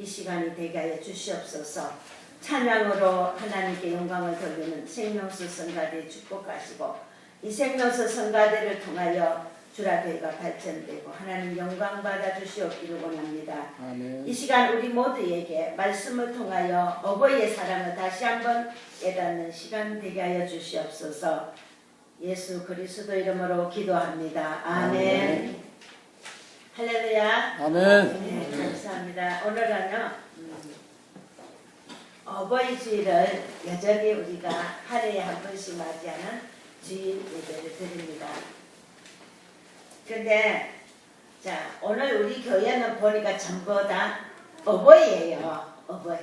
이 시간이 되게 하여 주시옵소서. 찬양으로 하나님께 영광을 돌리는 생명수 성가대 축복하시고 이 생명수 성가대를 통하여 주라교회가 발전되고 하나님 영광 받아 주시옵기를 원합니다. 아멘. 이 시간 우리 모두에게 말씀을 통하여 어버이의 사랑을 다시 한번 깨닫는 시간 되게 하여 주시옵소서. 예수 그리스도 이름으로 기도합니다. 아멘. 할렐루야. 아멘. 네, 감사합니다. 오늘은요 어버이 주일을 여전히 우리가 하루에 한 번씩 맞이하는 주일 예배를 드립니다. 근데 자 오늘 우리 교회는 보니까 전부 다 어버이예요. 어버이.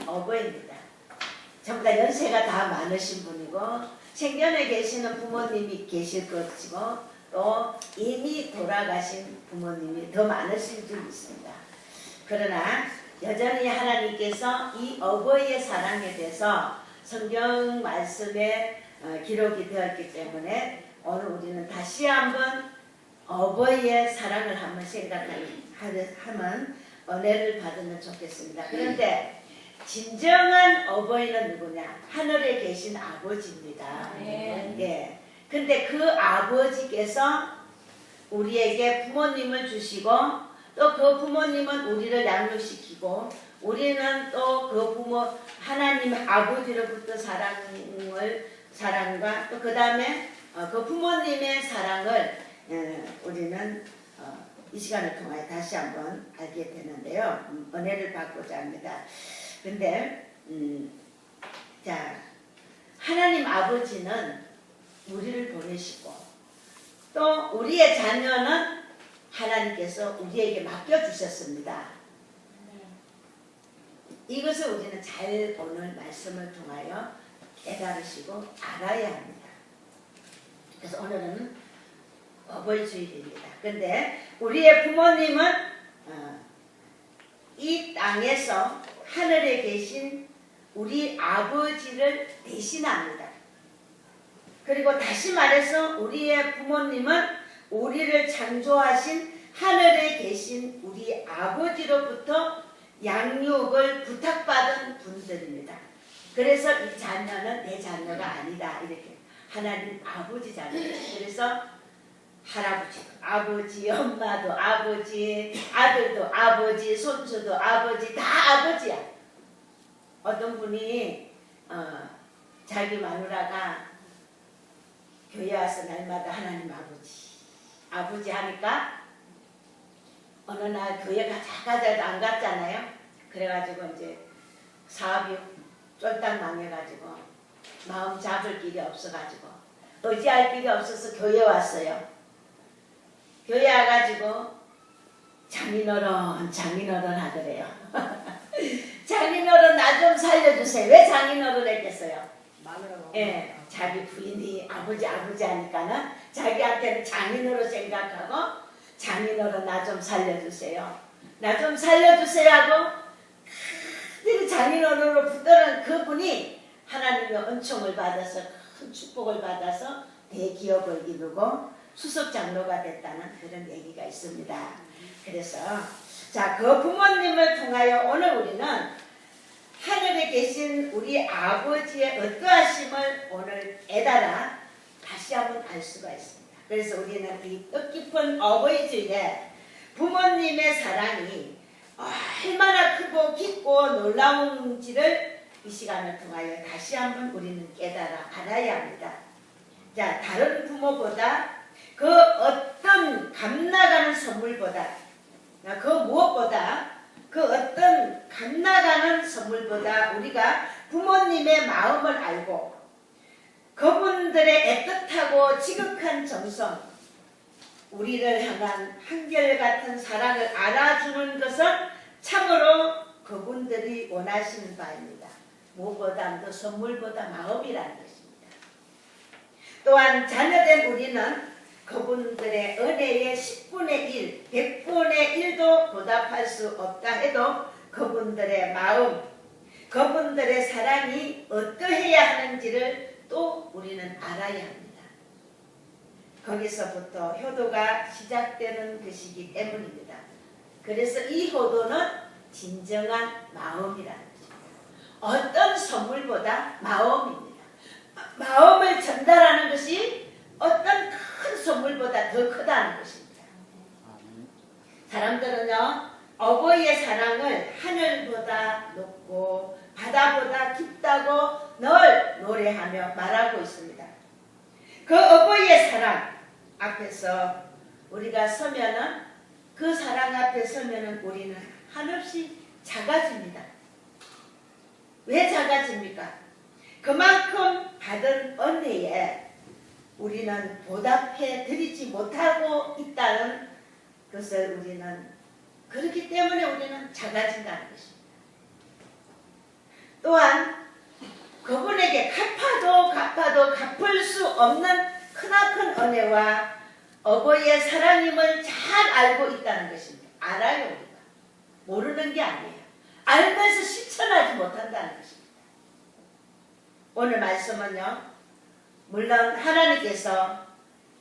어버이입니다. 전부 다 연세가 다 많으신 분이고 생전에 계시는 부모님이 계실 것이고 또 이미 돌아가신 부모님이 더 많으실 줄 믿습니다. 그러나 여전히 하나님께서 이 어버이의 사랑에 대해서 성경 말씀에 기록이 되었기 때문에 오늘 우리는 다시 한번 어버이의 사랑을 한번 생각하면 은혜를 받으면 좋겠습니다. 그런데 진정한 어버이는 누구냐? 하늘에 계신 아버지입니다. 예. 근데 그 아버지께서 우리에게 부모님을 주시고 또 그 부모님은 우리를 양육시키고 우리는 또 그 부모 하나님 아버지로부터 사랑과 또 그 다음에 그 부모님의 사랑을 우리는 이 시간을 통하여 다시 한번 알게 되는데요. 은혜를 받고자 합니다. 근데 자 하나님 아버지는 우리를 보내시고 또 우리의 자녀는 하나님께서 우리에게 맡겨주셨습니다. 이것을 우리는 잘 오늘 말씀을 통하여 깨달으시고 알아야 합니다. 그래서 오늘은 어버이 주일입니다. 근데 우리의 부모님은 이 땅에서 하늘에 계신 우리 아버지를 대신합니다. 그리고 다시 말해서 우리의 부모님은 우리를 창조하신 하늘에 계신 우리 아버지로부터 양육을 부탁받은 분들입니다. 그래서 이 자녀는 내 자녀가 아니다. 이렇게 하나님 아버지 자녀. 그래서 할아버지, 아버지, 엄마도 아버지, 아들도 아버지, 손주도 아버지, 다 아버지야. 어떤 분이 자기 마누라가 교회 와서 날마다 하나님 아버지 하니까 어느 날 교회 가자도 안 갔잖아요. 그래가지고 이제 사업이 쫄딱 망해가지고 마음 잡을 길이 없어가지고 의지할 길이 없어서 교회 왔어요. 교회 와가지고 장인어른 하더래요. 장인어른 나 좀 살려주세요. 왜 장인어른 했겠어요? 예, 자기 부인이 아버지 하니까는 자기한테는 장인어른 생각하고 장인어른 나 좀 살려주세요. 나 좀 살려주세요 하고 그들이 장인어른으로 붙들은 그분이 하나님의 은총을 받아서 큰 축복을 받아서 대기업을 이루고 수석장로가 됐다는 그런 얘기가 있습니다. 그래서 자, 그 부모님을 통하여 오늘 우리는 하늘에 계신 우리 아버지의 어떠하심을 오늘 깨달아 다시 한번 알 수가 있습니다. 그래서 우리는 이 뜻깊은 어버이 주일에 부모님의 사랑이 얼마나 크고 깊고 놀라운지를 이 시간을 통하여 다시 한번 우리는 깨달아 알아야 합니다. 자, 다른 부모보다 그 어떤 값나가는 선물보다 그 무엇보다 그 어떤 값나가는 선물보다 우리가 부모님의 마음을 알고 그분들의 애틋하고 지극한 정성 우리를 향한 한결같은 사랑을 알아주는 것은 참으로 그분들이 원하시는 바입니다. 무엇보다도 선물보다 마음이라는 것입니다. 또한 자녀된 우리는 그분들의 은혜의 10분의 1, 100분의 1도 보답할 수 없다 해도 그분들의 마음, 그분들의 사랑이 어떠해야 하는지를 또 우리는 알아야 합니다. 거기서부터 효도가 시작되는 것이기 때문입니다. 그래서 이 효도는 진정한 마음이라는 것입니다. 어떤 선물보다 마음입니다. 마음을 전달하는 것이 어떤 큰 선물보다 더 크다는 것입니다. 사람들은요, 어버이의 사랑을 하늘보다 높고 바다보다 깊다고 늘 노래하며 말하고 있습니다. 그 어버이의 사랑 앞에서 우리가 서면은, 그 사랑 앞에 서면은 우리는 한없이 작아집니다. 왜 작아집니까? 그만큼 받은 은혜에 우리는 보답해 드리지 못하고 있다는 것을 우리는, 그렇기 때문에 우리는 작아진다는 것입니다. 또한 그분에게 갚아도 갚을 수 없는 크나큰 은혜와 어버이의 사랑임을 잘 알고 있다는 것입니다. 알아요, 우리가. 모르는 게 아니에요. 알면서 실천하지 못한다는 것입니다. 오늘 말씀은요, 물론 하나님께서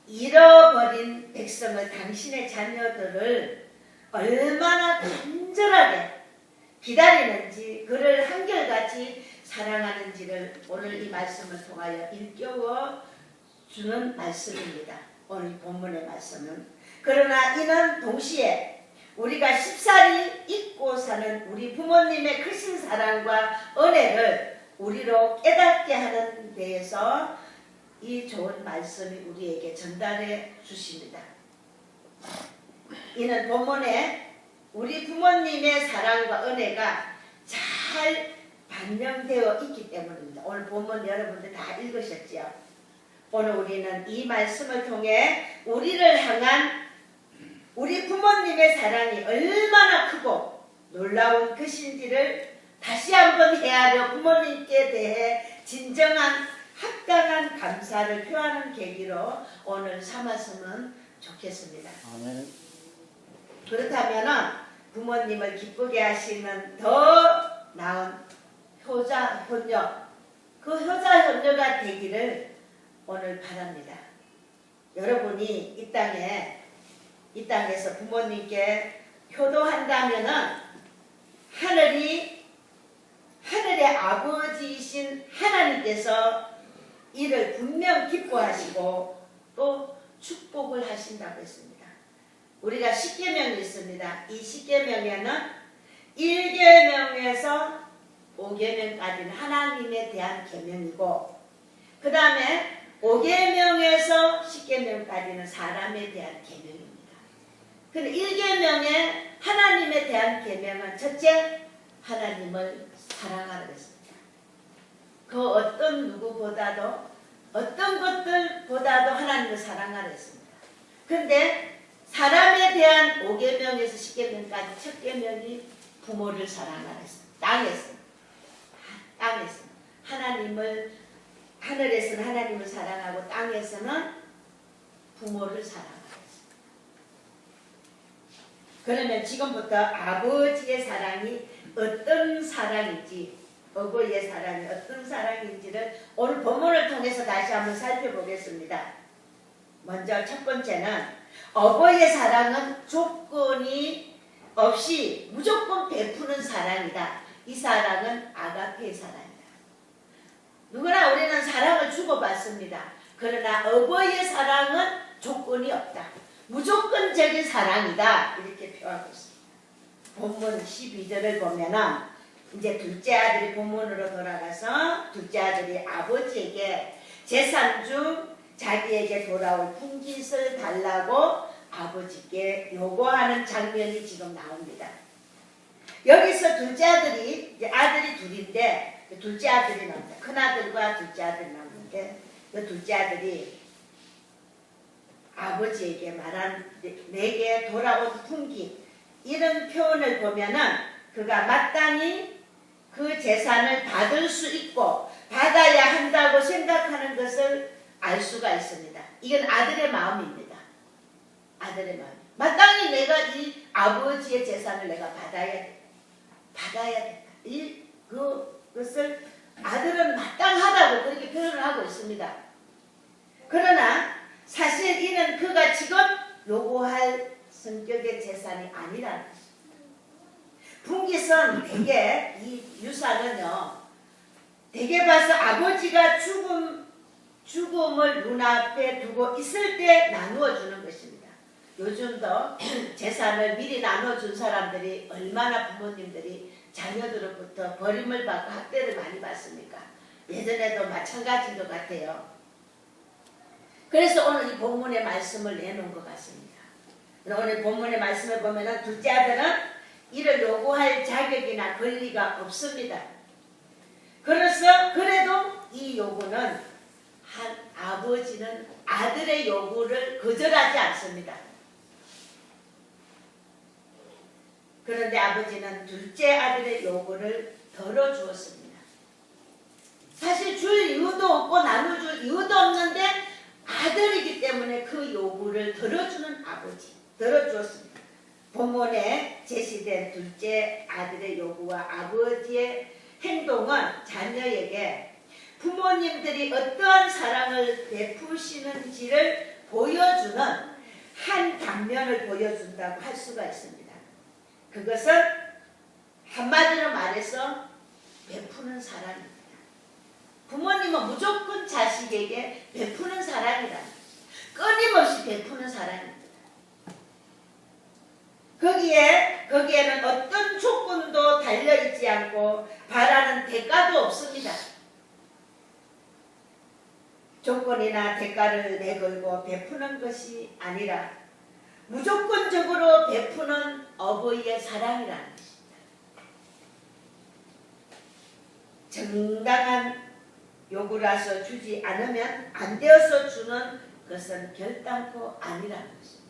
잃어버린 백성을, 당신의 자녀들을 얼마나 간절하게 기다리는지, 그를 한결같이 사랑하는지를 오늘 이 말씀을 통하여 일깨워 주는 말씀입니다. 오늘 본문의 말씀은. 그러나 이는 동시에 우리가 쉽사리 잊고 사는 우리 부모님의 크신 사랑과 은혜를 우리로 깨닫게 하는 데에서 이 좋은 말씀이 우리에게 전달해 주십니다. 이는 본문에 우리 부모님의 사랑과 은혜가 잘 반영되어 있기 때문입니다. 오늘 본문 여러분들 다 읽으셨죠? 오늘 우리는 이 말씀을 통해 우리를 향한 우리 부모님의 사랑이 얼마나 크고 놀라운 것인지를 다시 한번 헤아려 부모님께 대해 진정한 합당한 감사를 표하는 계기로 오늘 삼았으면 좋겠습니다. 아멘. 그렇다면 부모님을 기쁘게 하시는 더 나은 효자, 효녀, 그 효자, 효녀가 되기를 오늘 바랍니다. 여러분이 이 땅에서 부모님께 효도한다면은 하늘의 아버지이신 하나님께서 이를 분명 기뻐하시고 또 축복을 하신다고 했습니다. 우리가 십계명이 있습니다. 이 십계명에는 1계명에서 5계명까지는 하나님에 대한 계명이고, 그 다음에 5계명에서 10계명까지는 사람에 대한 계명입니다. 근데 1계명에 하나님에 대한 계명은 첫째, 하나님을 사랑하라 했습니다. 그 어떤 누구보다도, 어떤 것들보다도 하나님을 사랑하라 했습니다. 근데 사람에 대한 5계명에서 10계명까지 첫 계명이 부모를 사랑하라 했습니다. 땅에서 하늘에서는 하나님을 사랑하고 땅에서는 부모를 사랑하라 했습니다. 그러면 지금부터 아버지의 사랑이 어떤 사랑인지, 어버이의 사랑이 어떤 사랑인지를 오늘 본문을 통해서 다시 한번 살펴보겠습니다. 먼저 첫 번째는 어버이의 사랑은 조건이 없이 무조건 베푸는 사랑이다. 이 사랑은 아가페의 사랑이다. 누구나 우리는 사랑을 주고받습니다. 그러나 어버이의 사랑은 조건이 없다. 무조건적인 사랑이다. 이렇게 표하고 있습니다. 본문 12절을 보면은 이제 둘째 아들이 본문으로 돌아가서 둘째 아들이 아버지에게 재산 중 자기에게 돌아올 품짓을 달라고 아버지께 요구하는 장면이 지금 나옵니다. 여기서 둘째 아들이, 이제 아들이 둘인데 둘째 아들이 나옵니다. 큰아들과 둘째 아들이 나오는데 그 둘째 아들이 아버지에게 말한 내게 돌아온 품기, 이런 표현을 보면은 그가 마땅히 그 재산을 받을 수 있고 받아야 한다고 생각하는 것을 알 수가 있습니다. 이건 아들의 마음입니다. 아들의 마음. 마땅히 내가 이 아버지의 재산을 내가 받아야 된다. 그것을 아들은 마땅하다고 그렇게 표현을 하고 있습니다. 그러나 사실 이는 그가 지금 요구할 성격의 재산이 아니라는 것입니다. 분깃은 대개 이 유산은요, 대개 봐서 아버지가 죽음을 눈앞에 두고 있을 때 나누어 주는 것입니다. 요즘도 재산을 미리 나눠준 사람들이 얼마나 부모님들이 자녀들로부터 버림을 받고 학대를 많이 받습니까? 예전에도 마찬가지인 것 같아요. 그래서 오늘 이 본문의 말씀을 내놓은 것 같습니다. 오늘 본문의 말씀을 보면 둘째 아들은 이를 요구할 자격이나 권리가 없습니다. 그래도 이 요구는 아버지는 아들의 요구를 거절하지 않습니다. 그런데 아버지는 둘째 아들의 요구를 덜어주었습니다. 사실 줄 이유도 없고 나눠줄 이유도 없는데 아들이기 때문에 그 요구를 덜어주는 아버지, 덜어주었습니다. 본문에 제시된 둘째 아들의 요구와 아버지의 행동은 자녀에게 부모님들이 어떠한 사랑을 베푸시는지를 보여주는 한 장면을 보여준다고 할 수가 있습니다. 그것은 한마디로 말해서 베푸는 사랑입니다. 부모님은 무조건 자식에게 베푸는 사랑이다. 끊임없이 베푸는 사랑입니다. 거기에는 어떤 조건도 달려있지 않고 바라는 대가도 없습니다. 조건이나 대가를 내걸고 베푸는 것이 아니라 무조건적으로 베푸는 어버이의 사랑이라는 것입니다. 정당한 요구라서 주지 않으면 안 되어서 주는 것은 결단코 아니라는 것입니다.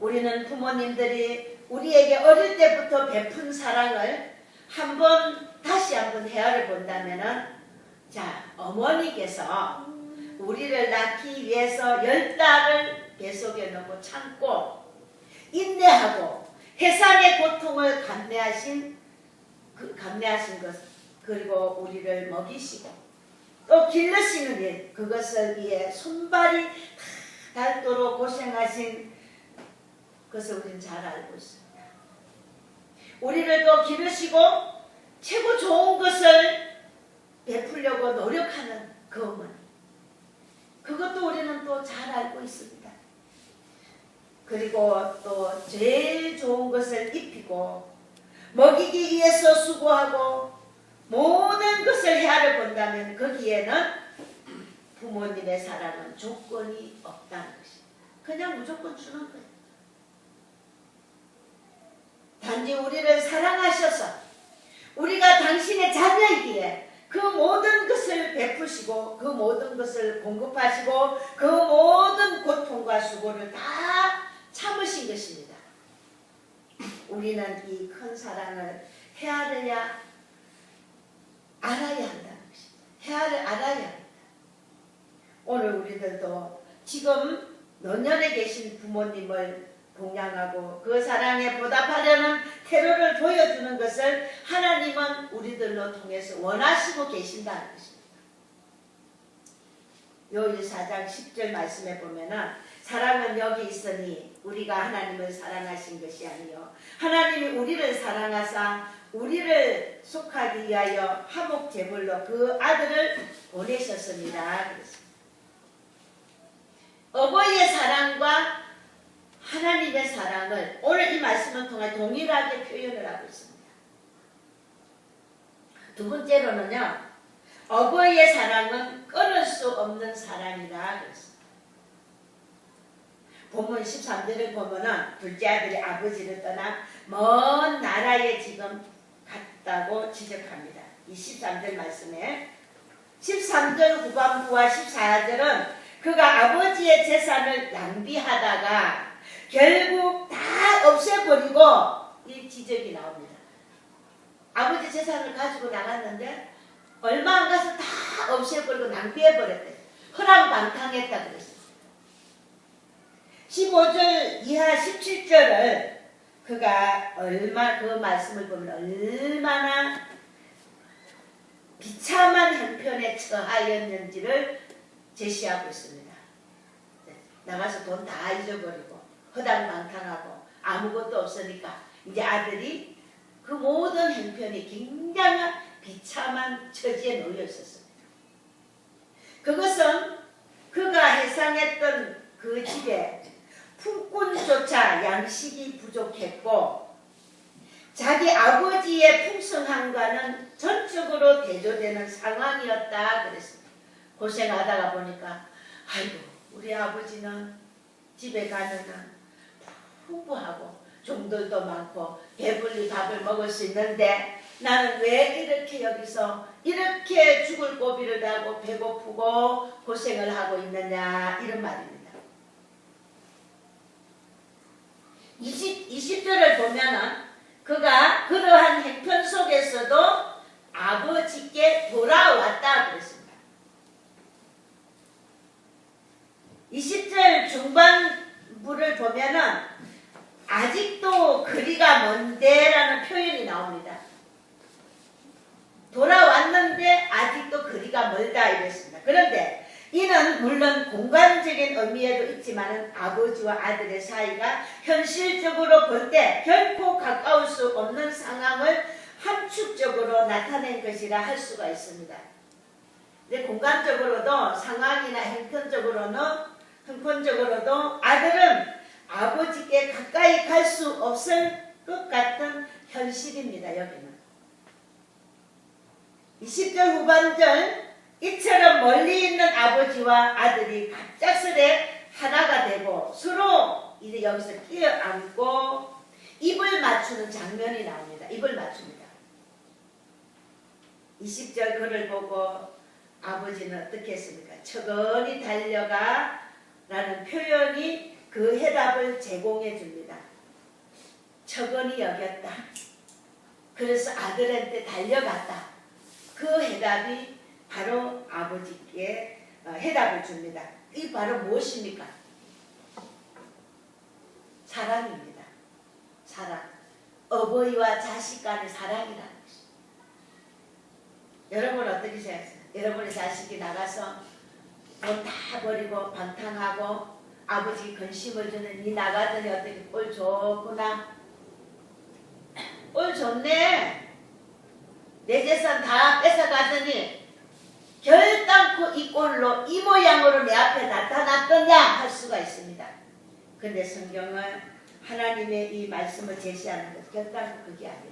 우리는 부모님들이 우리에게 어릴 때부터 베푼 사랑을 다시 한번 헤아려 본다면은, 자, 어머니께서 우리를 낳기 위해서 10달을 뱃속에 넣고 참고 인내하고 해산의 고통을 감내하신 것, 그리고 우리를 먹이시고 또 길러시는 일, 그것을 위해 손발이 닳도록 고생하신 것을 우리는 잘 알고 있습니다. 우리를 또 기르시고 최고 좋은 것을 베풀려고 노력하는 그 어머니, 그것도 우리는 또 잘 알고 있습니다. 그리고 또 제일 좋은 것을 입히고 먹이기 위해서 수고하고 모든 것을 헤아려 본다면 거기에는 부모님의 사랑은 조건이 없다는 것입니다. 그냥 무조건 주는 거예요. 단지 우리를 사랑하셔서 우리가 당신의 자녀이기에 그 모든 것을 베푸시고 그 모든 것을 공급하시고 그 모든 고통과 수고를 다 참으신 것입니다. 우리는 이 큰 사랑을 헤아려야 알아야 한다는 것입니다. 알아야 합니다. 오늘 우리들도 지금 노년에 계신 부모님을 동양하고 그 사랑에 보답하려는 태도를 보여주는 것을 하나님은 우리들로 통해서 원하시고 계신다는 것입니다. 요일 4장 10절 말씀에 보면은 사랑은 여기 있으니 우리가 하나님을 사랑하신 것이 아니요 하나님이 우리를 사랑하사 우리를 속하기 위하여 화목 제물로 그 아들을 보내셨습니다. 그랬습니다. 어버이의 사랑과 하나님의 사랑을 오늘 이 말씀을 통해 동일하게 표현을 하고 있습니다. 두 번째로는요, 어버이의 사랑은 끊을 수 없는 사랑이라 그랬습니다. 본문 13절을 보면은 둘째 아들이 아버지를 떠나 먼 나라에 지금 갔다고 지적합니다. 이 13절 말씀에 13절 후반부와 14절은 그가 아버지의 재산을 낭비하다가 결국 다 없애버리고 이 지적이 나옵니다. 아버지 재산을 가지고 나갔는데 얼마 안 가서 다 없애버리고 낭비해버렸대. 허랑방탕했다 그랬어요. 15절 이하 17절을 그가 그 말씀을 보면 얼마나 비참한 형편에 처하였는지를 제시하고 있습니다. 나가서 돈 다 잊어버리고 허당방탕하고 아무것도 없으니까 이제 아들이 남편이 굉장한 비참한 처지에 놓여 있었습니다. 그것은 그가 해상했던 그 집에 품꾼조차 양식이 부족했고 자기 아버지의 풍성함과는 전적으로 대조되는 상황이었다 그랬습니다. 고생하다가 보니까 아이고 우리 아버지는 집에 가면은 풍부하고 종들도 많고 배불리 밥을 먹을 수 있는데 나는 왜 이렇게 여기서 이렇게 죽을 고비를 당하고 배고프고 고생을 하고 있느냐 이런 말입니다. 20절을 보면은 그가 그러한 행편 속에서도 아버지께 돌아왔다 그랬습니다. 20절 중반부를 보면은 아직도 거리가 먼데 라는 표현이 나옵니다. 돌아왔는데 아직도 거리가 멀다 이랬습니다. 그런데 이는 물론 공간적인 의미에도 있지만 아버지와 아들의 사이가 현실적으로 볼 때 결코 가까울 수 없는 상황을 함축적으로 나타낸 것이라 할 수가 있습니다. 근데 공간적으로도 상황이나 형편적으로도 아들은 아버지께 가까이 갈 수 없을 것 같은 현실입니다. 여기는 20절 후반절 이처럼 멀리 있는 아버지와 아들이 갑작스레 하나가 되고 서로 이제 여기서 끼어안고 입을 맞추는 장면이 나옵니다. 입을 맞춥니다. 20절 글을 보고 아버지는 어떻게 했습니까? 척은히 달려가 라는 표현이 그 해답을 제공해 줍니다. 척은히 여겼다. 그래서 아들한테 달려갔다. 그 해답이 바로 아버지께 해답을 줍니다. 이 바로 무엇입니까? 사랑입니다. 사랑. 어버이와 자식 간의 사랑이라는 것입니다. 여러분 어떻게 생각하세요? 여러분의 자식이 나가서 돈 다 버리고 방탕하고 아버지 근심을 주는 니 나가더니 어떻게 꼴 좋구나. 꼴 좋네. 내 재산 다 뺏어가더니 결단코 이 꼴로 이 모양으로 내 앞에 나타났더냐 할 수가 있습니다. 그런데 성경은 하나님의 이 말씀을 제시하는 것 결단코 그게 아니라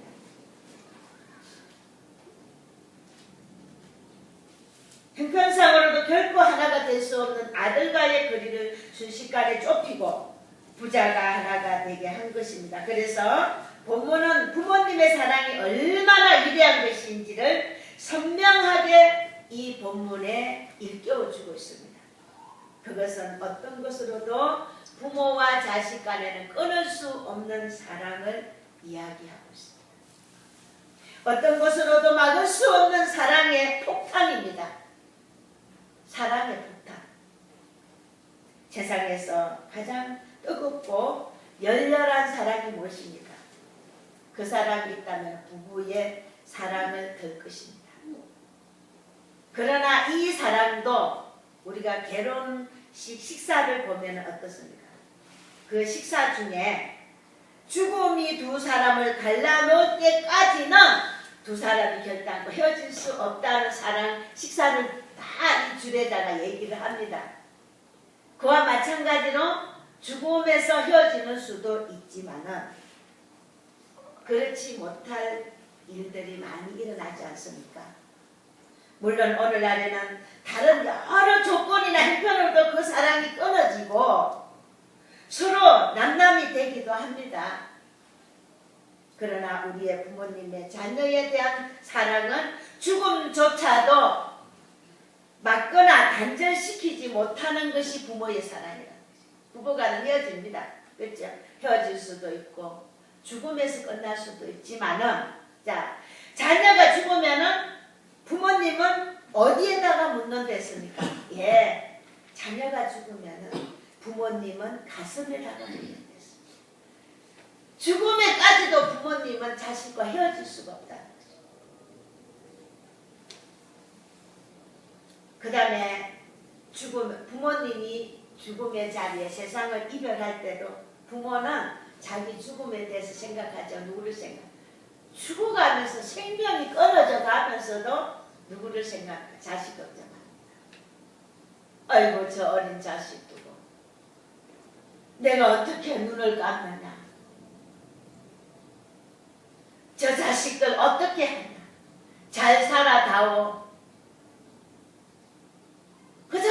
형편상으로도 결코 하나가 될 수 없는 아들과의 거리를 순식간에 좁히고 부자가 하나가 되게 한 것입니다. 그래서 본문은 부모님의 사랑이 얼마나 위대한 것인지를 선명하게 이 본문에 일깨워주고 있습니다. 그것은 어떤 것으로도 부모와 자식 간에는 끊을 수 없는 사랑을 이야기하고 있습니다. 어떤 것으로도 막을 수 없는 사랑의 폭탄입니다. 사랑의 폭탄. 세상에서 가장 뜨겁고 열렬한 사랑이 무엇입니까? 그 사랑이 있다면 부부의 사랑을 들 것입니다. 그러나 이 사랑도 우리가 결혼식 식사를 보면 어떻습니까? 그 식사 중에 죽음이 두 사람을 갈라놓을 때까지는 두 사람이 결단코 헤어질 수 없다는 사랑 식사를 다 이 줄에다가 얘기를 합니다. 그와 마찬가지로 죽음에서 헤어지는 수도 있지만은 그렇지 못할 일들이 많이 일어나지 않습니까? 물론 오늘날에는 다른 여러 조건이나 형편으로도 그 사랑이 끊어지고 서로 남남이 되기도 합니다. 그러나 우리의 부모님의 자녀에 대한 사랑은 죽음조차도 막거나 단절시키지 못하는 것이 부모의 사랑이라는 것이죠. 부부간은 헤어집니다. 그렇죠? 헤어질 수도 있고 죽음에서 끝날 수도 있지만은 자 자녀가 죽으면은 부모님은 어디에다가 묻는다 했습니까? 예, 자녀가 죽으면은 부모님은 가슴에다가 묻는다 했습니다. 죽음에까지도 부모님은 자식과 헤어질 수가 없다는 거죠. 그 다음에 부모님이 죽음의 자리에 세상을 이별할 때도 부모는 자기 죽음에 대해서 생각하죠. 누구를 생각? 죽어가면 살아가면서 생명이 끊어져 가면서도 누구를 생각해? 자식 걱정합니다. 아이고 저 어린 자식 두고 내가 어떻게 눈을 감느냐, 저 자식들 어떻게 하냐, 잘 살아다오. 그저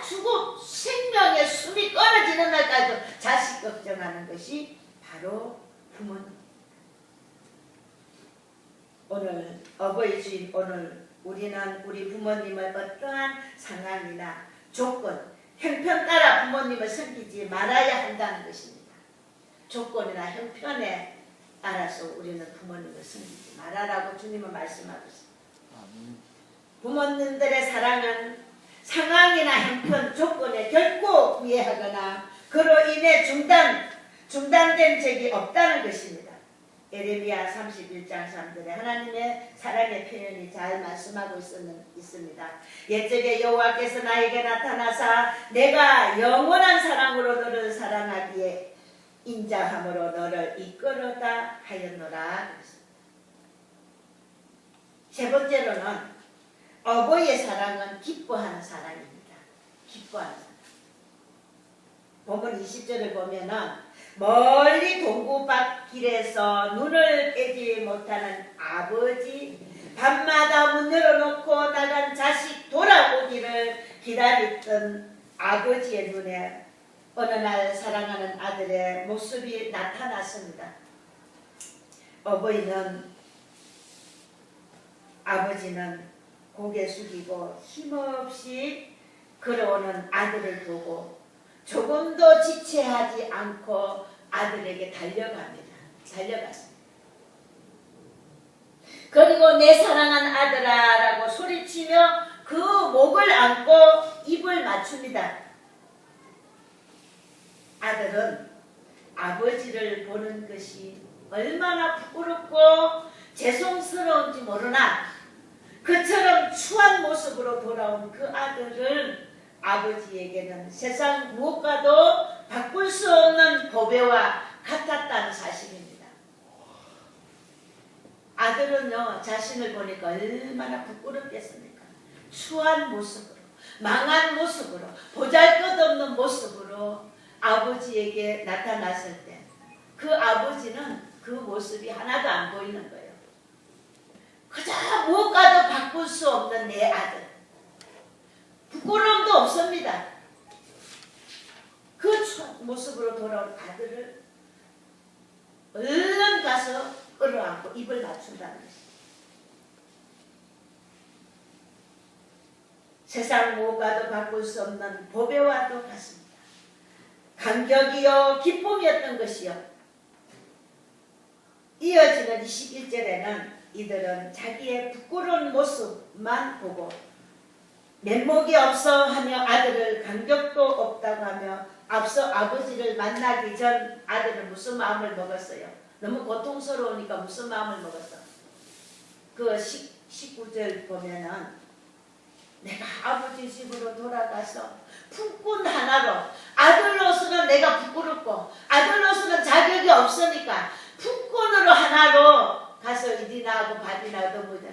죽음 생명의 숨이 끊어지는 날까지도 자식 걱정하는 것이 바로 부모님. 오늘 어버이 주인, 오늘 우리는 우리 부모님을 어떠한 상황이나 조건, 형편 따라 부모님을 섬기지 말아야 한다는 것입니다. 조건이나 형편에 따라서 우리는 부모님을 섬기지 말아라고 주님은 말씀하고 있습니다. 부모님들의 사랑은 상황이나 형편, 조건에 결코 구애하거나 그로 인해 중단된 적이 없다는 것입니다. 에레미야 31장 3절에 하나님의 사랑의 표현이 잘 말씀하고 있습니다. 옛적에 여호와께서 나에게 나타나사 내가 영원한 사랑으로 너를 사랑하기에 인자함으로 너를 이끌었다 하였노라. 세 번째로는 어버이의 사랑은 기뻐하는 사랑입니다. 기뻐하는 사랑. 본문 20절을 보면은 멀리 동구밭길에서 눈을 떼지 못하는 아버지, 밤마다 문 열어놓고 나간 자식 돌아오기를 기다렸던 아버지의 눈에 어느 날 사랑하는 아들의 모습이 나타났습니다. 아버지는 고개 숙이고 힘없이 걸어오는 아들을 보고 조금도 지체하지 않고 아들에게 달려갔습니다. 그리고 내 사랑한 아들아 라고 소리치며 그 목을 안고 입을 맞춥니다. 아들은 아버지를 보는 것이 얼마나 부끄럽고 죄송스러운지 모르나 그처럼 추한 모습으로 돌아온 그 아들을 아버지에게는 세상 무엇과도 바꿀 수 없는 보배와 같았다는 사실입니다. 아들은요, 자신을 보니까 얼마나 부끄럽겠습니까? 추한 모습으로, 망한 모습으로, 보잘것없는 모습으로 아버지에게 나타났을 때 그 아버지는 그 모습이 하나도 안 보이는 거예요. 그저 무엇과도 바꿀 수 없는 내 아들. 부끄러움도 없습니다. 그 모습으로 돌아온 아들을 얼른 가서 끌어안고 입을 맞춘다는 것입니다. 세상 무엇과도 바꿀 수 없는 보배와도 같습니다. 감격이요 기쁨이었던 것이요. 이어지는 21절에는 이들은 자기의 부끄러운 모습만 보고 면목이 없어 하며 아들을 감격도 없다고 하며 앞서 아버지를 만나기 전 아들은 무슨 마음을 먹었어요? 너무 고통스러우니까 무슨 마음을 먹었어? 그 19절 보면은 내가 아버지 집으로 돌아가서 품꾼 하나로 아들로서는 내가 부끄럽고 아들로서는 자격이 없으니까 품꾼으로 하나로 가서 일이나 하고 밥이나 얻어보자.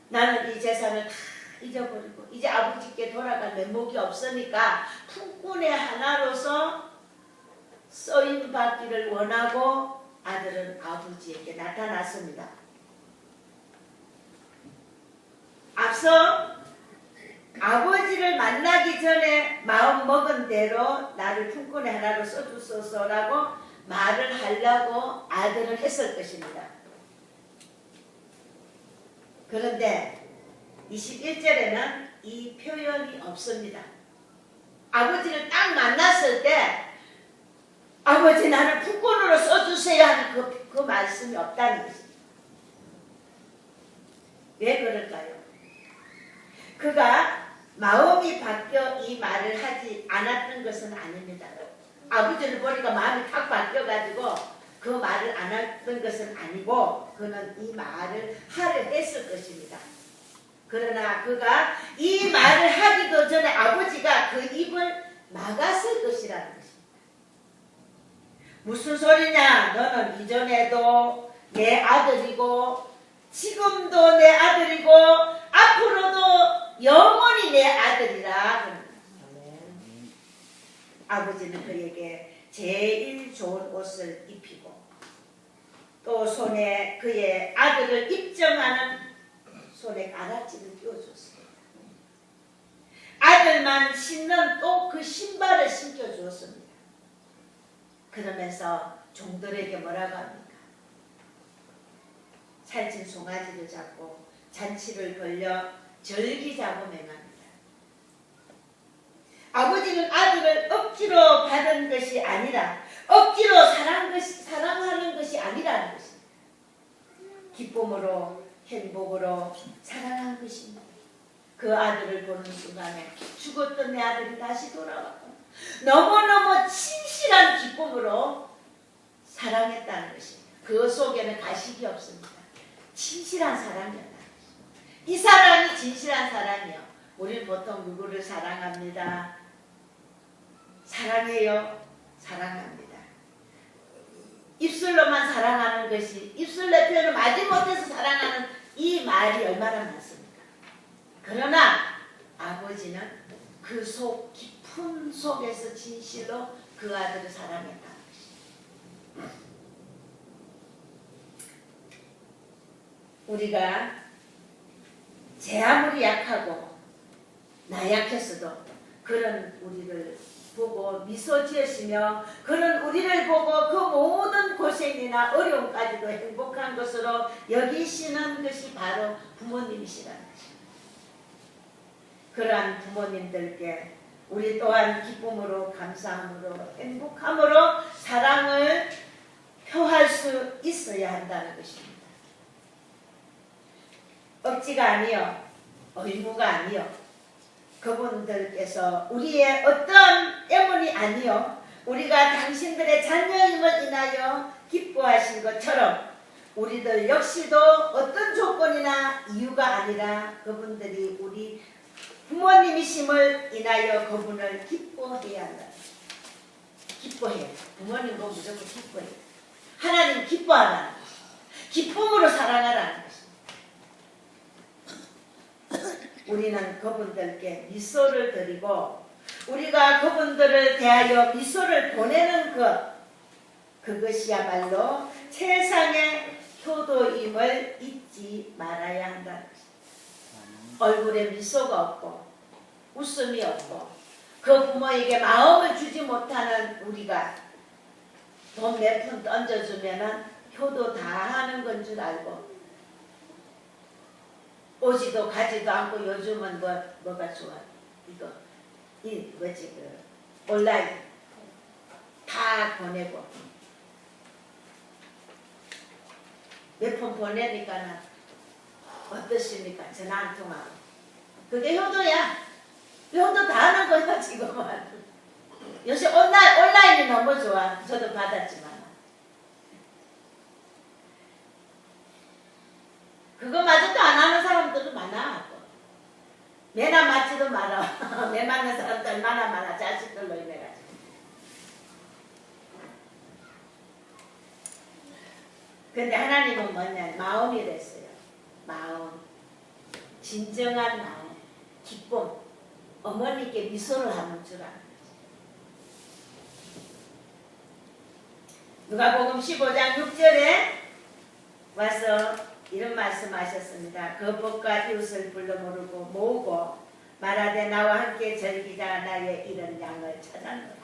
나는 이 재산을 다 잊어버리고 이제 아버지께 돌아갈 면목이 없으니까 품꾼의 하나로서 쓰임 받기를 원하고 아들은 아버지에게 나타났습니다. 앞서 아버지를 만나기 전에 마음 먹은 대로 나를 품꾼의 하나로 써주소서라고 말을 하려고 아들은 했을 것입니다. 그런데 21절에는 이 표현이 없습니다. 아버지를 딱 만났을 때 아버지 나를 품꾼으로 써주세요 하는 그 말씀이 없다는 것입니다. 왜 그럴까요? 그가 마음이 바뀌어 이 말을 하지 않았던 것은 아닙니다. 아버지를 보니까 마음이 탁 바뀌어가지고 그 말을 안 했던 것은 아니고 그는 이 말을 하려 했을 것입니다. 그러나 그가 이 말을 하기도 전에 아버지가 그 입을 막았을 것이라는 것입니다. 무슨 소리냐? 너는 이전에도 내 아들이고 지금도 내 아들이고 앞으로도 영원히 내 아들이라. 아버지는 그에게 제일 좋은 옷을 입히고 또 손에 그의 아들을 입증하는 손에 가라지를 끼워줬습니다. 아들만 신는 또 그 신발을 신겨주었습니다. 그러면서 종들에게 뭐라고 합니까? 살찐 송아지를 잡고 잔치를 벌려 절기자고 맹합니다. 아버지는 아들을 억지로 받은 것이 아니라 억지로 사랑하는 것이 아니라는 것입니다. 기쁨으로 행복으로 사랑한 것입니다. 그 아들을 보는 순간에 죽었던 내 아들이 다시 돌아왔고 너무너무 진실한 기쁨으로 사랑했다는 것입니다. 그 속에는 가식이 없습니다. 진실한 사랑이었다는 것입니다. 이 사랑이 진실한 사랑이요. 우리는 보통 누구를 사랑합니다. 사랑해요. 사랑합니다. 입술로만 사랑하는 것이 입술 내표를 마지못해서 사랑하는 이 말이 얼마나 많습니까? 그러나 아버지는 그 속 깊은 속에서 진실로 그 아들을 사랑했다는 것입니다. 우리가 제 아무리 약하고 나약했어도 그런 우리를 보고 미소 지으시며 그런 우리를 보고 그 모든 고생이나 어려움까지도 행복한 것으로 여기시는 것이 바로 부모님이시라는 것입니다. 그러한 부모님들께 우리 또한 기쁨으로 감사함으로 행복함으로 사랑을 표할 수 있어야 한다는 것입니다. 억지가 아니요, 의무가 아니요, 그분들께서 우리의 어떤 애문이 아니요 우리가 당신들의 자녀임을 인하여 기뻐하신 것처럼 우리들 역시도 어떤 조건이나 이유가 아니라 그분들이 우리 부모님이심을 인하여 그분을 기뻐해야 한다. 기뻐해요. 부모님도 무조건 기뻐해요. 하나님 기뻐하라는 것입니다. 기쁨으로 사랑하라는 것입니다. 우리는 그분들께 미소를 드리고 우리가 그분들을 대하여 미소를 보내는 그것이야말로 세상의 효도임을 잊지 말아야 한다는 것입니다. 얼굴에 미소가 없고 웃음이 없고 그 부모에게 마음을 주지 못하는 우리가 돈 몇 푼 던져주면은 효도 다 하는 건 줄 알고 오지도 가지도 않고 요즘은 뭐가 좋아? 온라인 다 보내고 몇 번 보내니까는 어떻습니까? 전화 한 통하고 그게 효도야. 효도 다 하는 거야 지금은. 요새 온라인이 너무 좋아. 저도 받았지만 그거마저도 안 하는 사람들도 많아. 매나 맞지도 마라. 매 맞는 사람들 얼마나 많아. 자식들로 인해가지고. 근데 하나님은 뭐냐? 마음이랬어요. 마음. 진정한 마음. 기쁨. 어머니께 미소를 하는 줄 아는 거지. 누가복음 15장 6절에 와서 이런 말씀하셨습니다. 그 법과 이웃을 불러 모으고 말하되 나와 함께 절기자 나의 이런 양을 찾았노라.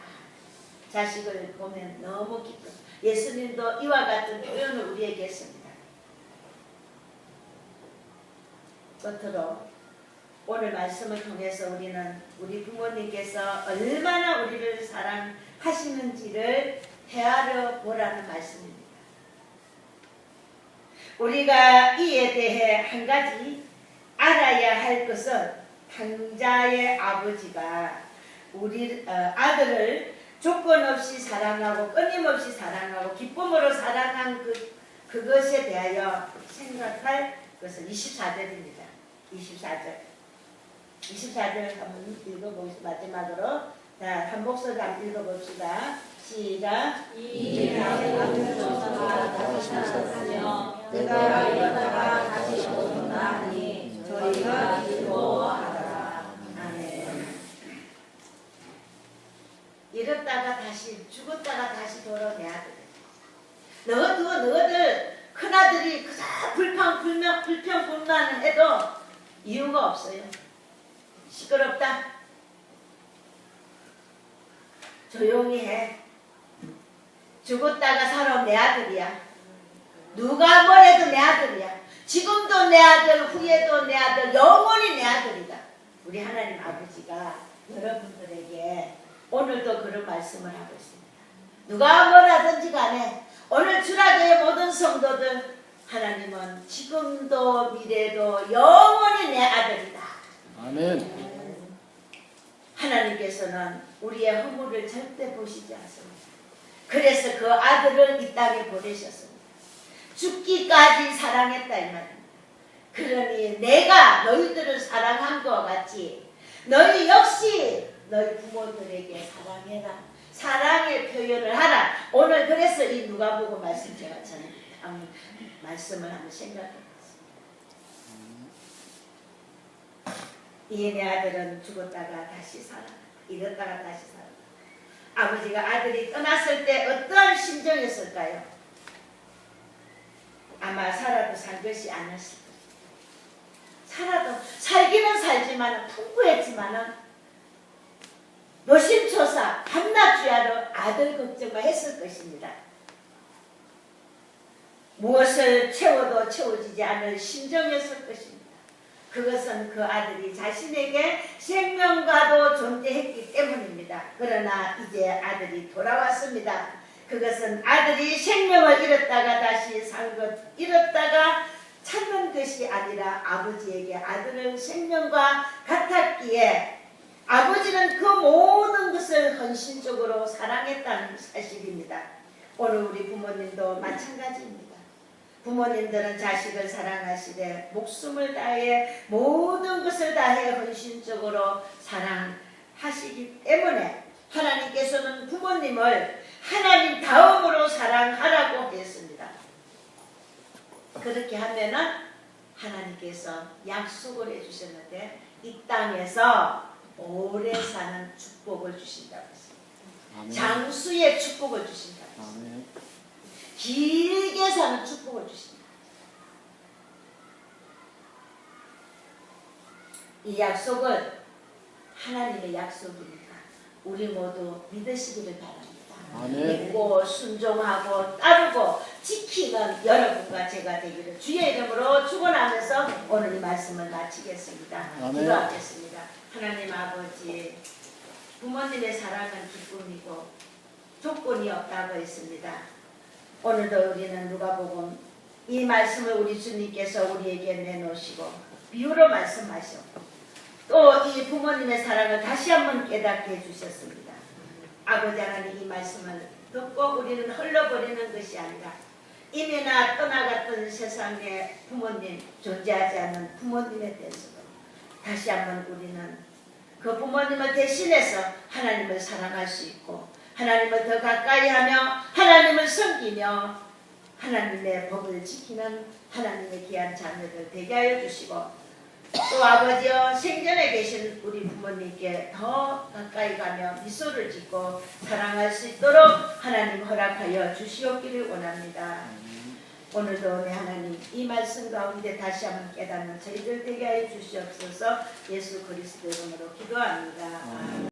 자식을 보면 너무 기뻐. 예수님도 이와 같은 표현을 우리에게 했습니다. 끝으로 오늘 말씀을 통해서 우리는 우리 부모님께서 얼마나 우리를 사랑하시는지를 헤아려 보라는 말씀입니다. 우리가 이에 대해 한 가지 알아야 할 것은 당자의 아버지가 우리 아들을 조건 없이 사랑하고 끊임없이 사랑하고 기쁨으로 사랑한 그것에 대하여 생각할 것은 24절입니다. 24절 한번 읽어보겠습니다. 마지막으로 자, 한 목소리 한번 읽어봅시다. 시작. 이 아들을 조사가 다시 살았으며 내가 이러다가 다시 이유가 없어요. 시끄럽다. 조용히 해. 죽었다가 살아 내 아들이야. 누가 뭐래도 내 아들이야. 지금도 내 아들, 후에도 내 아들, 영원히 내 아들이다. 우리 하나님 아버지가 여러분들에게 오늘도 그런 말씀을 하고 있습니다. 누가 뭐라든지 간에 오늘 주라교의 모든 성도들, 하나님은 지금도 미래도 영원히 내 아들이다. 아멘. 하나님께서는 우리의 허물을 절대 보시지 않습니다. 그래서 그 아들을 이 땅에 보내셨습니다. 죽기까지 사랑했다 이 말입니다. 그러니 내가 너희들을 사랑한 것 같이 너희 역시 너희 부모들에게 사랑해라. 사랑의 표현을 하라. 오늘 그래서 이 누가복음 말씀 제가 말씀을 한번 생각해봤습니다. 이 내 아들은 죽었다가 다시 살아났다. 잃었다가 다시 살아났다. 아버지가 아들이 떠났을 때 어떠한 심정이었을까요? 아마 살아도 살 것이 아니었을 것입니다. 살아도 살기는 살지만 풍부했지만은 노심초사 밤낮 주야로 아들 걱정만 했을 것입니다. 무엇을 채워도 채워지지 않을 심정이었을 것입니다. 그것은 그 아들이 자신에게 생명과도 존재했기 때문입니다. 그러나 이제 아들이 돌아왔습니다. 그것은 아들이 생명을 잃었다가 다시 산 것, 잃었다가 찾는 것이 아니라 아버지에게 아들은 생명과 같았기에 아버지는 그 모든 것을 헌신적으로 사랑했다는 사실입니다. 오늘 우리 부모님도 마찬가지입니다. 부모님들은 자식을 사랑하시되 목숨을 다해 모든 것을 다해 헌신적으로 사랑하시기 때문에 하나님께서는 부모님을 하나님 다음으로 사랑하라고 했습니다. 그렇게 하면은 하나님께서 약속을 해주셨는데 이 땅에서 오래 사는 축복을 주신다고 했습니다. 장수의 축복을 주신다고 했습니다. 길게 사는 축복을 주신다. 이 약속은 하나님의 약속이니까 우리 모두 믿으시기를 바랍니다. 믿고 순종하고 따르고 지키는 여러분과 제가 되기를 주의 이름으로 축원하면서 오늘 이 말씀을 마치겠습니다. 기도하겠습니다. 하나님 아버지, 부모님의 사랑은 기쁨이고 조건이 없다고 했습니다. 오늘도 우리는 누가복음 이 말씀을 우리 주님께서 우리에게 내놓으시고 비유로 말씀하셨고 또 이 부모님의 사랑을 다시 한번 깨닫게 해주셨습니다. 아버지 하나님 이 말씀을 듣고 우리는 흘러버리는 것이 아니라 이미나 떠나갔던 세상에 부모님, 존재하지 않는 부모님에 대해서도 다시 한번 우리는 그 부모님을 대신해서 하나님을 사랑할 수 있고 하나님을 더 가까이 하며 하나님을 섬기며 하나님의 법을 지키는 하나님의 귀한 자녀들 되게 하여 주시고 또 아버지여 생전에 계신 우리 부모님께 더 가까이 가며 미소를 짓고 사랑할 수 있도록 하나님 허락하여 주시옵기를 원합니다. 오늘도 내 하나님 이 말씀 가운데 다시 한번 깨닫는 저희들 되게 하여 주시옵소서. 예수 그리스도 이름으로 기도합니다.